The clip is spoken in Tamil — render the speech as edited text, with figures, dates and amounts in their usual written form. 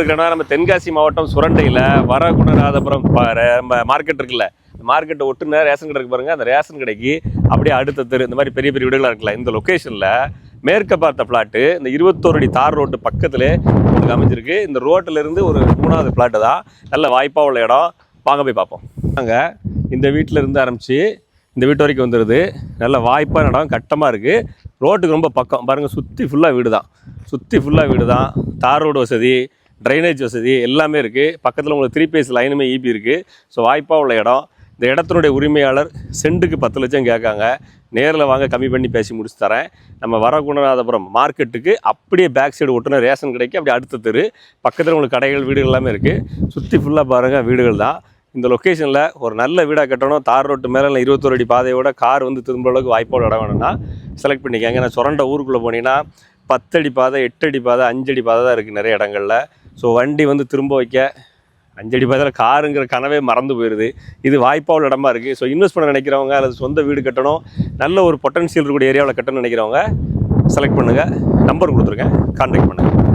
நம்ம தென்காசி மாவட்டம் சுரண்டையில் வரகுணராதபுரம் நம்ம மார்க்கெட் இருக்குல்ல, மார்க்கெட்டை ஒட்டுன ரேஷன் கடைக்கு பாருங்கள். அந்த ரேஷன் கடைக்கு அப்படியே அடுத்த தெரு இந்த மாதிரி பெரிய பெரிய வீடுகளாக இருக்குல்ல, இந்த லொக்கேஷனில் மேற்க பார்த்த பிளாட்டு இந்த 21 அடி தார் ரோட்டு பக்கத்தில் உங்களுக்கு அமைஞ்சிருக்கு. இந்த ரோட்டிலேருந்து ஒரு 3வது பிளாட்டு தான். நல்ல வாய்ப்பாக உள்ள இடம். வாங்க போய் பார்ப்போம். நாங்கள் இந்த வீட்டில் இருந்து ஆரம்பித்து இந்த வீட்டு வரைக்கும் வந்துடுது. நல்ல வாய்ப்பான இடம், கட்டமாக இருக்குது. ரோட்டுக்கு ரொம்ப பக்கம் பாருங்கள். சுற்றி ஃபுல்லாக வீடு தான். தார் ரோடு வசதி, ட்ரைனேஜ் வசதி எல்லாமே இருக்குது. பக்கத்தில் உங்களுக்கு 3 பேஸ் லைனுமே ஈபி இருக்குது. ஸோ வாய்ப்பாக உள்ள இடம். இந்த இடத்தினுடைய உரிமையாளர் சென்ட்டுக்கு 10 லட்சம் கேட்காங்க. நேரில் வாங்க, கம்மி பண்ணி பேசி முடிச்சு தரேன். நம்ம வரகுணராதபுரம் மார்க்கெட்டுக்கு அப்படியே பேக் சைடு ஒட்டுன ரேஷன் கடைக்கு அப்படியே அடுத்த தெரு பக்கத்தில் உங்களுக்கு கடைகள் வீடுகள் எல்லாமே இருக்குது. சுற்றி ஃபுல்லாக பாருங்கள் வீடுகள் தான். இந்த லொக்கேஷனில் ஒரு நல்ல வீடாக கட்டணும். தார் ரோட்டு மேலே 21 அடி பாதையோட கார் வந்து திரும்ப அளவுக்கு வாய்ப்போட இடம் வேணும்னா செலக்ட் பண்ணிக்கங்க. நான் சுரண்ட ஊருக்குள்ளே போனீங்கன்னா 10 அடி பாதை, 8 அடி பாதை, 5 அடி பாதை தான் இருக்குது நிறைய இடங்களில். ஸோ வண்டி வந்து திரும்ப வைக்க 5 அடி பாதையில் காருங்கிற கனவே மறந்து போயிடுது. இது வாய்ப்பாக உள்ள இடமா இருக்குது. ஸோ இன்வெஸ்ட் பண்ண நினைக்கிறவங்க அல்லது சொந்த வீடு கட்டணும், நல்ல ஒரு பொட்டன்ஷியல் இருக்கக்கூடிய ஏரியாவில் கட்டணும்னு நினைக்கிறவங்க செலக்ட் பண்ணுங்கள். நம்பர் கொடுத்துருக்கேன், கான்டாக்ட் பண்ணுங்கள்.